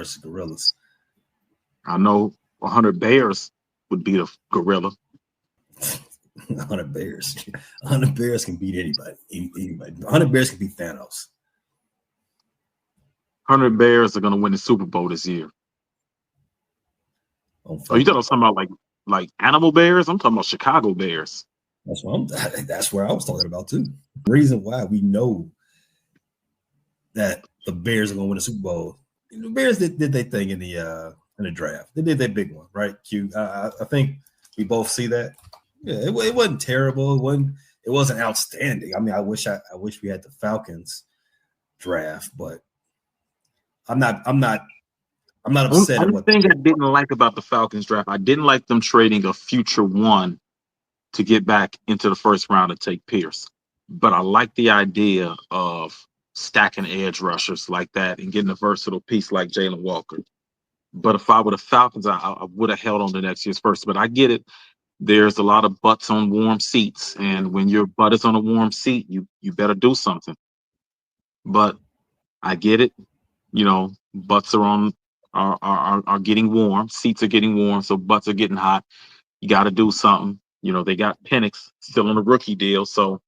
versus gorillas. I know 100 Bears would beat a gorilla. 100 Bears. 100 Bears can beat anybody. Anybody. 100 Bears can beat Thanos. 100 Bears are going to win the Super Bowl this year. Oh, you talking about like animal bears? I'm talking about Chicago Bears. That's where I was talking about too. The reason why we know that the Bears are going to win the Super Bowl. The Bears did their thing in the draft. They did their big one, right? Q. I think we both see that. Yeah, it wasn't terrible. It wasn't outstanding. I mean, I wish we had the Falcons draft, but I'm not upset at what. The thing I didn't like about the Falcons draft, I didn't like them trading a future one to get back into the first round and take Pierce. But I like the idea of stacking edge rushers like that and getting a versatile piece like Jalen Walker. But if I were the Falcons, I would have held on to next year's first. But I get it. There's a lot of butts on warm seats. And when your butt is on a warm seat, you better do something. But I get it. You know, butts are getting warm. Seats are getting warm. So butts are getting hot. You got to do something. You know, they got Penix still on a rookie deal. So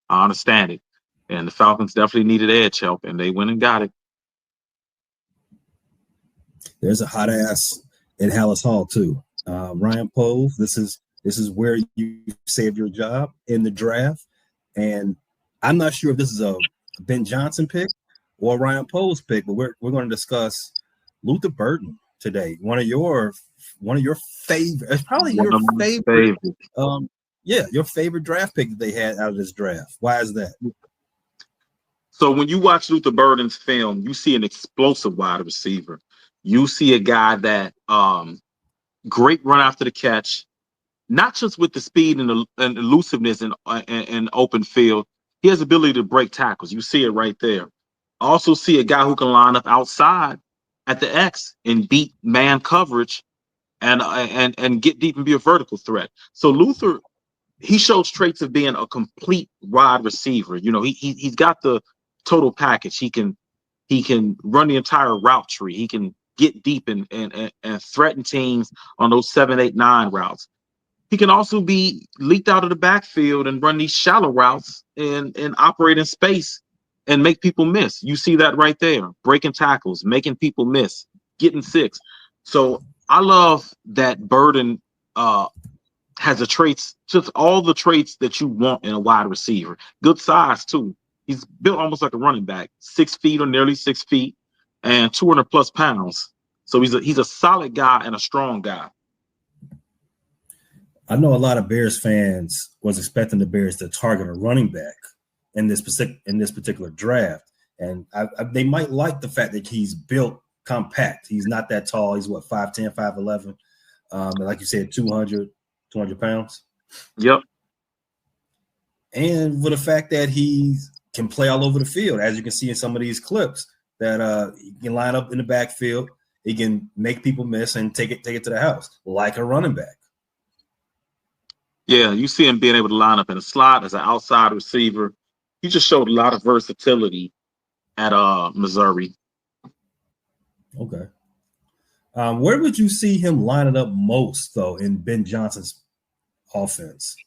I understand it. And the Falcons definitely needed edge help, and they went and got it. There's a hot ass in Hallis Hall too. Ryan Poles. This is where you save your job in the draft. And I'm not sure if this is a Ben Johnson pick or Ryan Poles pick, but we're going to discuss Luther Burden today. One of your favorite. It's probably your favorite. Your favorite draft pick that they had out of this draft. Why is that? So when you watch Luther Burden's film, you see an explosive wide receiver. You see a guy that great run after the catch, not just with the speed and elusiveness and open field. He has the ability to break tackles. You see it right there. Also see a guy who can line up outside at the X and beat man coverage and get deep and be a vertical threat. So Luther, he shows traits of being a complete wide receiver. You know, he's got the total package. He can run the entire route tree. He can get deep and threaten teams on those 7, 8, 9 routes. He can also be leaked out of the backfield and run these shallow routes and operate in space and make people miss. You see that right there, breaking tackles, making people miss, getting six. So I love that Burden has just all the traits that you want in a wide receiver. Good size too. He's built almost like a running back, 6 feet or nearly 6 feet and 200 plus pounds. So he's a solid guy and a strong guy. I know a lot of Bears fans was expecting the Bears to target a running back in this particular draft, and they might like the fact that he's built compact. He's not that tall. He's 5'10", 5'11", and like you said, 200 pounds. Yep. And with the fact that he can play all over the field, as you can see in some of these clips, that he can line up in the backfield, he can make people miss and take it to the house like a running back. Yeah, you see him being able to line up in a slot as an outside receiver. He just showed a lot of versatility at Missouri. Okay. Where would you see him lining up most, though, in Ben Johnson's offense?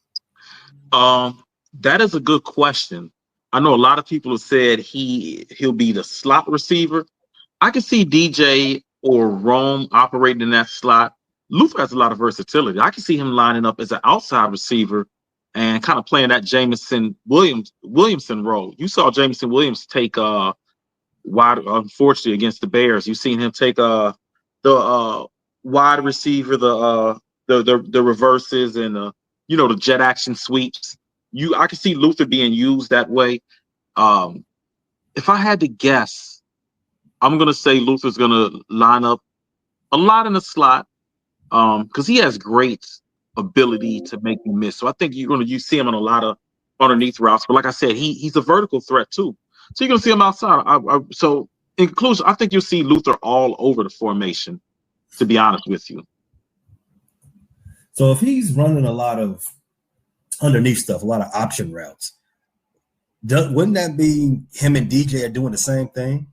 That is a good question. I know a lot of people have said he'll be the slot receiver. I can see DJ or Rome operating in that slot. Luther has a lot of versatility. I can see him lining up as an outside receiver and kind of playing that Jameson Williamson role. You saw Jameson Williams take wide, unfortunately, against the Bears. You've seen him take the wide receiver, the reverses and the jet action sweeps. I can see Luther being used that way. If I had to guess, I'm gonna say Luther's gonna line up a lot in the slot. Because he has great ability to make you miss. So I think you see him on a lot of underneath routes. But like I said, he's a vertical threat too. So you're gonna see him outside. So in conclusion, I think you'll see Luther all over the formation, to be honest with you. So if he's running a lot of underneath stuff, a lot of option routes, wouldn't that be him and DJ are doing the same thing?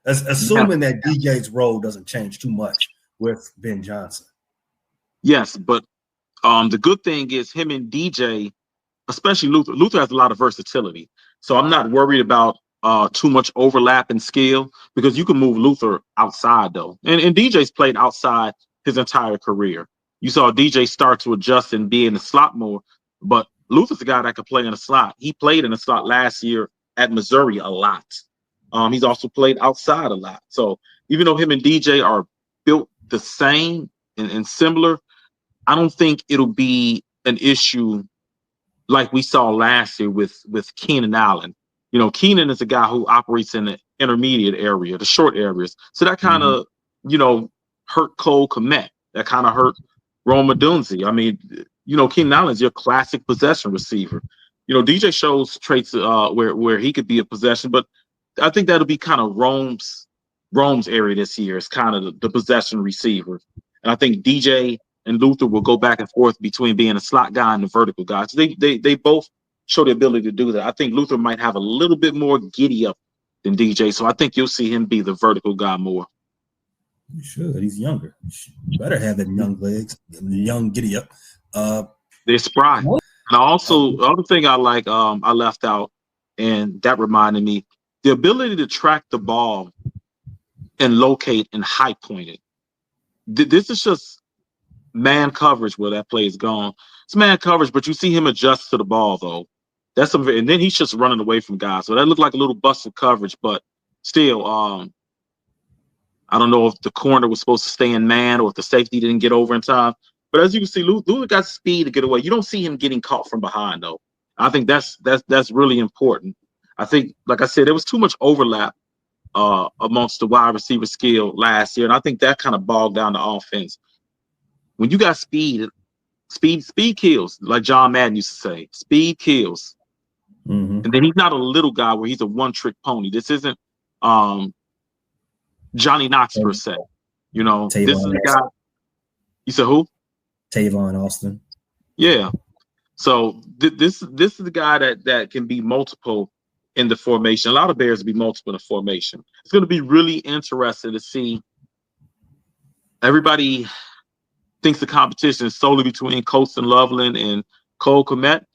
Assuming that DJ's role doesn't change too much with Ben Johnson. Yes, but the good thing is him and DJ, especially Luther. Luther has a lot of versatility, so I'm not worried about too much overlap in skill because you can move Luther outside though, and DJ's played outside his entire career. You saw DJ start to adjust and be in the slot more, but Luther's a guy that could play in the slot. He played in the slot last year at Missouri a lot. He's also played outside a lot. So even though him and DJ are built the same and similar, I don't think it'll be an issue like we saw last year with Keenan Allen. You know, Keenan is a guy who operates in the intermediate area, the short areas. So that kind of, hurt Cole Kmet. That kind of hurt Rome Odunze. I mean, Keenan Allen's your classic possession receiver. DJ shows traits where he could be a possession, but I think that'll be kind of Rome's area this year. It's kind of the possession receiver. And I think DJ and Luther will go back and forth between being a slot guy and the vertical guy. So they both show the ability to do that. I think Luther might have a little bit more giddy up than DJ. So I think you'll see him be the vertical guy more. You should. He's younger. You better have them young legs, young giddy up. They're spry. And also, the other thing I like, I left out, and that reminded me, the ability to track the ball and locate and high point it. This is just man coverage where that play is gone. It's man coverage, but you see him adjust to the ball though. And then he's just running away from guys. So that looked like a little busted coverage, but still, I don't know if the corner was supposed to stay in man or if the safety didn't get over in time. But as you can see, Luther got speed to get away. You don't see him getting caught from behind though. I think that's really important. I think, like I said, there was too much overlap amongst the wide receiver skill last year, and I think that kind of bogged down the offense. When you got speed kills, like John Madden used to say. Speed kills. And then he's not a little guy where he's a one-trick pony. This isn't Johnny Knox per se. This is a guy. You said who? Tavon Austin. Yeah. So this is the guy that can be multiple in the formation. A lot of Bears will be multiple in the formation. It's going to be really interesting to see. Everybody thinks the competition is solely between Colston Loveland and Cole Kmet.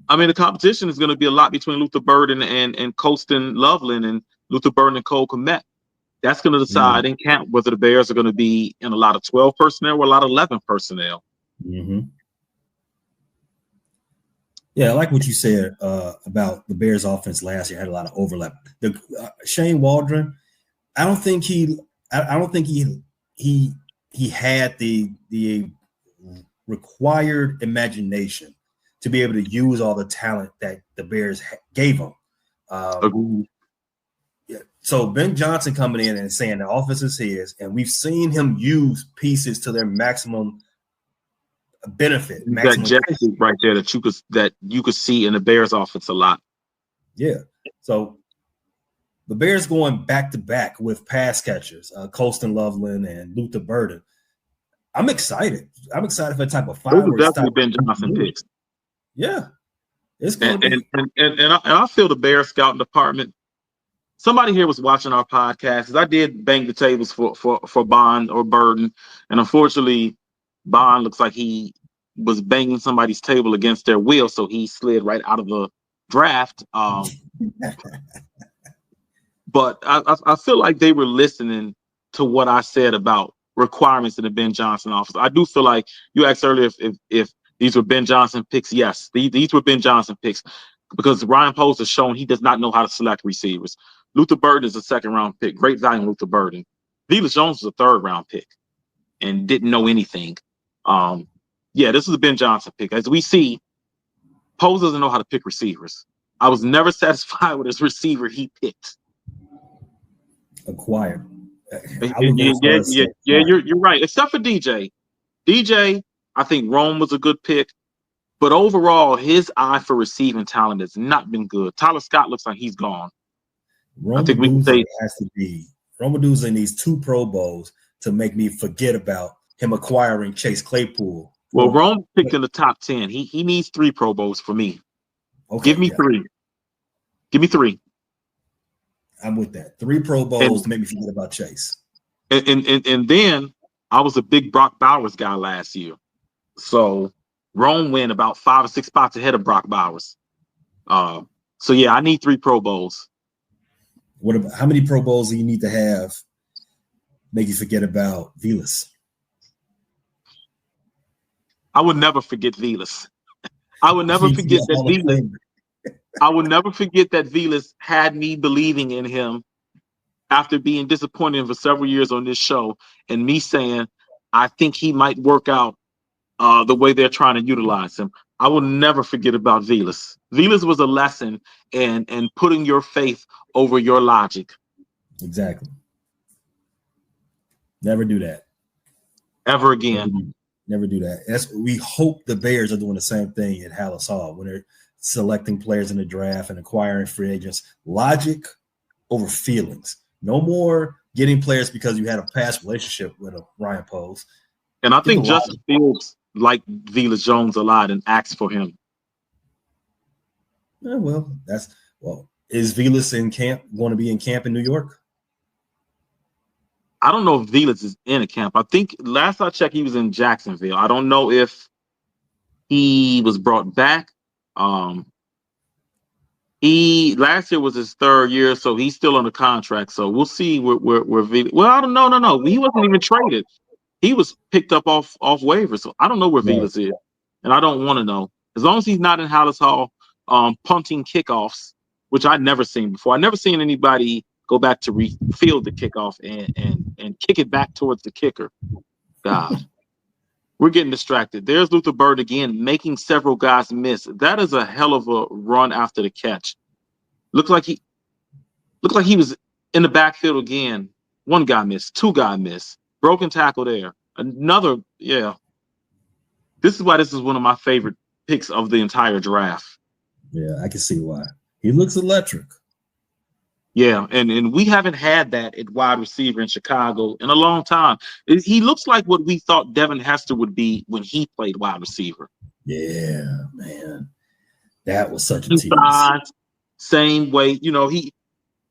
I mean, the competition is going to be a lot between Luther Burden and Colston Loveland and Luther Burden and Cole Kmet. That's going to decide in camp whether the Bears are going to be in a lot of 12 personnel or a lot of 11 personnel. Yeah, I like what you said about the Bears offense last year. Had a lot of overlap. Shane Waldron, I don't think he had the required imagination to be able to use all the talent that the Bears gave him. So Ben Johnson coming in and saying the offense is his, and we've seen him use pieces to their maximum benefit. That Jesse right there that you could see in the Bears offense a lot. Yeah. So the Bears going back to back with pass catchers, Colston Loveland and Luther Burden. I'm excited. I'm excited for the type of fire. Those are definitely Ben Johnson picks. Yeah. It's going to be. And I feel the Bears scouting department. Somebody here was watching our podcast because I did bang the tables for Bond or Burden. And unfortunately, Bond looks like he was banging somebody's table against their will, so he slid right out of the draft. But I feel like they were listening to what I said about requirements in the Ben Johnson office. I do feel like you asked earlier if these were Ben Johnson picks. Yes, these were Ben Johnson picks because Ryan Poles has shown he does not know how to select receivers. Luther Burden is a second-round pick. Great value in Luther Burden. Velus Jones was a third-round pick and didn't know anything. This is a Ben Johnson pick. As we see, Poles doesn't know how to pick receivers. I was never satisfied with his receiver he picked. Acquired. You're right. Except for DJ. DJ, I think Rome was a good pick. But overall, his eye for receiving talent has not been good. Tyler Scott looks like he's gone. I think we can say has to be Rome Odunze needs 2 Pro Bowls to make me forget about him acquiring Chase Claypool. Well, Rome picked in the top 10. He needs 3 Pro Bowls for me. Okay, Give me 3. Give me 3. I'm with that. 3 Pro Bowls to make me forget about Chase. And then I was a big Brock Bowers guy last year. So Rome went about 5 or 6 spots ahead of Brock Bowers. So yeah, I need 3 Pro Bowls. What about how many Pro Bowls do you need to have make you forget about Velus? I would never forget Velus. I would never forget that Velus. I will never forget that Velus had me believing in him after being disappointed for several years on this show, and me saying, I think he might work out the way they're trying to utilize him. I will never forget about Velus. Velus was a lesson in putting your faith over your logic. Exactly. Never do that. Ever again. Never do that. We hope the Bears are doing the same thing at Halas Hall when they're selecting players in the draft and acquiring free agents. Logic over feelings. No more getting players because you had a past relationship with a Ryan Poles. And I think Justin Fields liked Velus Jones a lot and asked for him. Yeah, is Velus in camp? Going to be in camp in New York? I don't know if Velus is in a camp. I think last I checked, he was in Jacksonville. I don't know if he was brought back. Last year was his 3rd year, so he's still under contract. So we'll see where Velus. Well, I don't know. No, he wasn't even traded. He was picked up off waivers. So I don't know where Velus is, and I don't want to know. As long as he's not in Halas Hall, punting kickoffs, which I'd never seen before. I've never seen anybody go back to refield the kickoff and kick it back towards the kicker. God, we're getting distracted. There's Luther Burden again, making several guys miss. That is a hell of a run after the catch. Looked like he was in the backfield again. 1 guy missed, 2 guy missed, broken tackle there. Another, yeah. This is why this is one of my favorite picks of the entire draft. Yeah, I can see why. He looks electric. Yeah, and we haven't had that at wide receiver in Chicago in a long time. He looks like what we thought Devin Hester would be when he played wide receiver. Yeah, man. That was such a tease. Same way,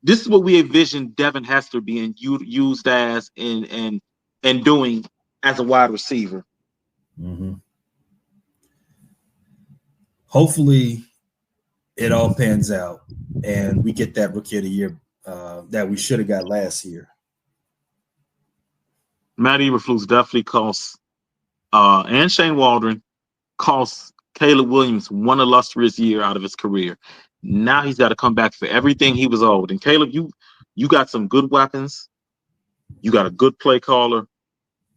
this is what we envisioned Devin Hester being used as and doing as a wide receiver. Mm-hmm. Hopefully it all pans out and we get that Rookie of the Year that we should have got last year. Matt Eberflus definitely costs and Shane Waldron costs Caleb Williams 1 illustrious year out of his career. Now he's got to come back for everything he was owed. And Caleb, you got some good weapons. You got a good play caller.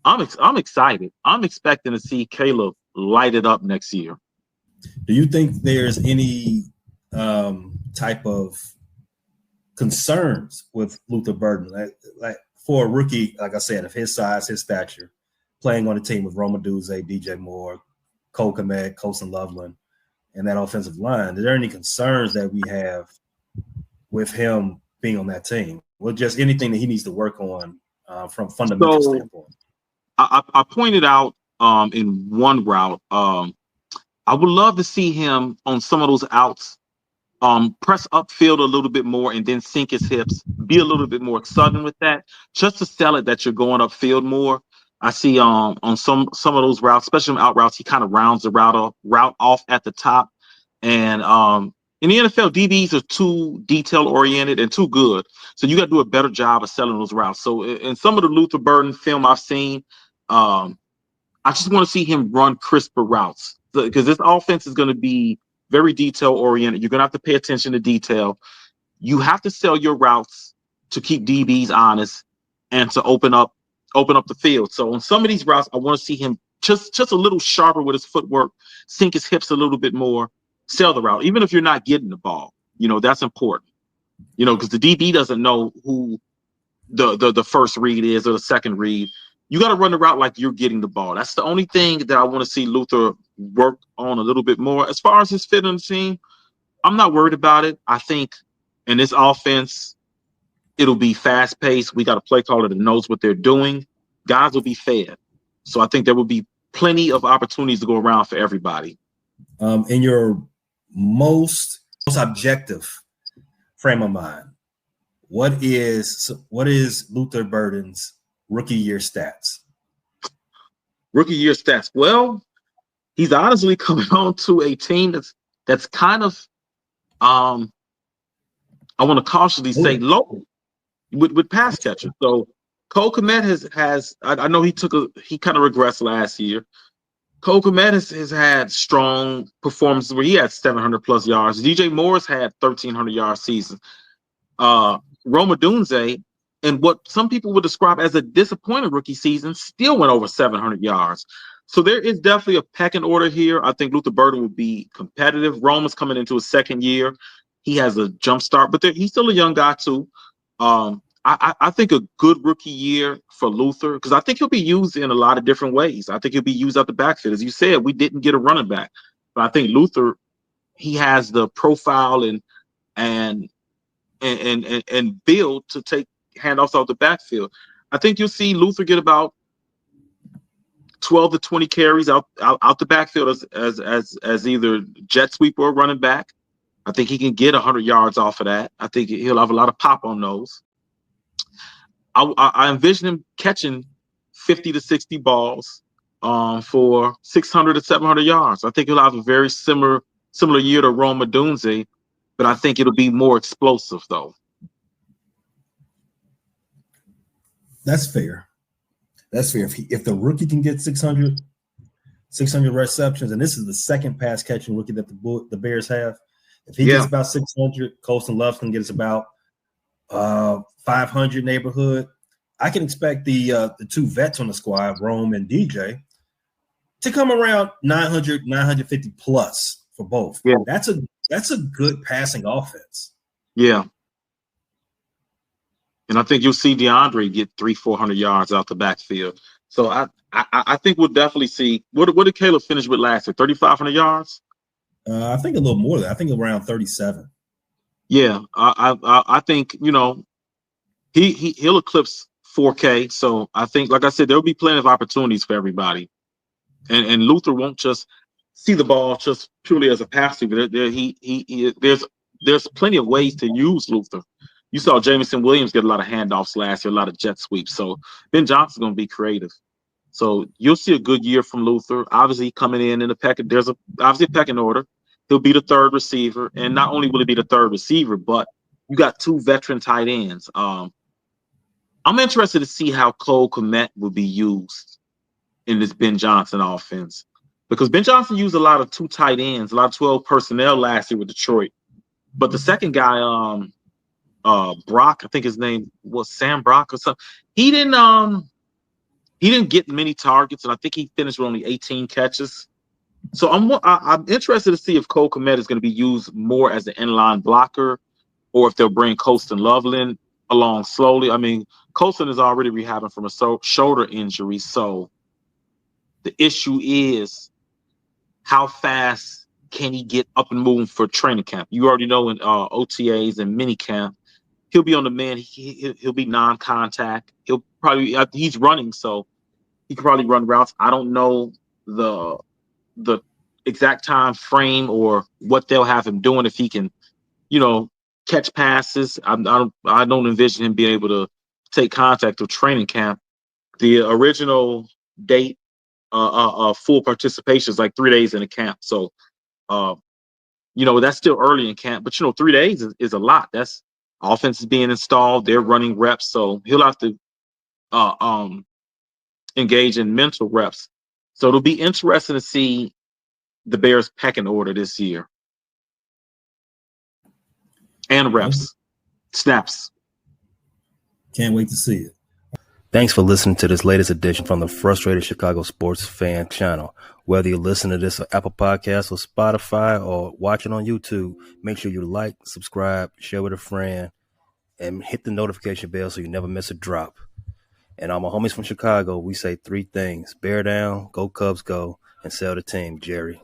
I'm excited. I'm expecting to see Caleb light it up next year. Do you think there's any type of concerns with Luther Burden, like for a rookie, like I said, of his size, his stature, playing on a team with Roma Duze, DJ Moore, Cole Kmet, Colson Loveland, and that offensive line? Are there any concerns that we have with him being on that team? Well, just anything that he needs to work on from fundamental standpoint. I pointed out in one route, I would love to see him on some of those outs press upfield a little bit more and then sink his hips, be a little bit more sudden with that, just to sell it that you're going upfield more. I see on some of those routes, especially on out routes, he kind of rounds the route off at the top. And in the NFL, DBs are too detail oriented and too good. So you got to do a better job of selling those routes. So in some of the Luther Burden film I've seen, I just want to see him run crisper routes, because this offense is going to be very detail oriented. You're going to have to pay attention to detail. You have to sell your routes to keep DBs honest and to open up the field. So on some of these routes, I want to see him just a little sharper with his footwork, sink his hips a little bit more, sell the route, even if you're not getting the ball. That's important. Because the DB doesn't know who the first read is or the second read. You got to run the route like you're getting the ball. That's the only thing that I want to see Luther work on a little bit more. As far as his fit on the team, I'm not worried about it. I think in this offense, it'll be fast-paced. We got a play caller that knows what they're doing. Guys will be fed. So I think there will be plenty of opportunities to go around for everybody. In your most objective frame of mind, What is Luther Burden's rookie year stats? Rookie year stats. Well, he's honestly coming on to a team that's kind of I want to cautiously say low with pass catchers. So Cole Kmet has I know he kind of regressed last year. Cole Kmet has had strong performances where he had 700 plus yards. DJ Moore's had 1,300 yard season. Rome Odunze, and what some people would describe as a disappointing rookie season, still went over 700 yards. So there is definitely a pecking order here. I think Luther Burden would be competitive. Rome is coming into his second year. He has a jump start, but he's still a young guy too. I think a good rookie year for Luther, because I think he'll be used in a lot of different ways. I think he'll be used out the backfield. As you said, we didn't get a running back, but I think Luther, he has the profile and build to take handoffs out the backfield. I think you'll see Luther get about 12 to 20 carries out the backfield as either jet sweep or running back. I think he can get 100 yards off of that. I think he'll have a lot of pop on those. I envision him catching 50 to 60 balls for 600 to 700 yards. I think he'll have a very similar year to Rome Odunze, but I think it'll be more explosive, though. That's fair. If the rookie can get 600 receptions, and this is the second pass catching rookie that the Bears have, if he gets about 600, Colston Loveland gets about 500 neighborhood. I can expect the two vets on the squad, Rome and DJ, to come around 900, 950 plus for both. Yeah. That's a good passing offense. Yeah. And I think you'll see DeAndre get 300-400 yards out the backfield. So I think we'll definitely see. What did Caleb finish with last year? 3,500 yards? I think a little more than that. I think around 37. Yeah, I think he'll eclipse 4K. So I think, like I said, there'll be plenty of opportunities for everybody, and Luther won't just see the ball just purely as a passer. But there's plenty of ways to use Luther. You saw Jameson Williams get a lot of handoffs last year, a lot of jet sweeps. So Ben Johnson's going to be creative. So you'll see a good year from Luther. Obviously, coming in the pecking, there's obviously a pecking order. He'll be the third receiver, and not only will he be the third receiver, but you got two veteran tight ends. I'm interested to see how Cole Kmet will be used in this Ben Johnson offense, because Ben Johnson used a lot of two tight ends, a lot of 12 personnel last year with Detroit. But the second guy, Brock, I think his name was Sam Brock or something. He didn't get many targets, and I think he finished with only 18 catches. So I'm interested to see if Cole Kmet is going to be used more as an inline blocker, or if they'll bring Colston Loveland along slowly. I mean, Colston is already rehabbing from a shoulder injury, so the issue is how fast can he get up and moving for training camp? You already know in OTAs and mini camp, he'll be on the man. He'll be non-contact. He's running, so he can probably run routes. I don't know the exact time frame or what they'll have him doing, if he can, catch passes. I don't envision him being able to take contact with training camp. The original date full participation is like 3 days in a camp. So, that's still early in camp, but 3 days is a lot. That's offense is being installed. They're running reps. So he'll have to engage in mental reps. So it'll be interesting to see the Bears pecking order this year. And reps, snaps. Can't wait to see it. Thanks for listening to this latest edition from the Frustrated Chicago Sports Fan channel. Whether you listen to this on Apple Podcasts or Spotify or watching on YouTube, make sure you like, subscribe, share with a friend, and hit the notification bell so you never miss a drop. And all my homies from Chicago, we say 3 things: bear down, go Cubs go, and sell the team, Jerry.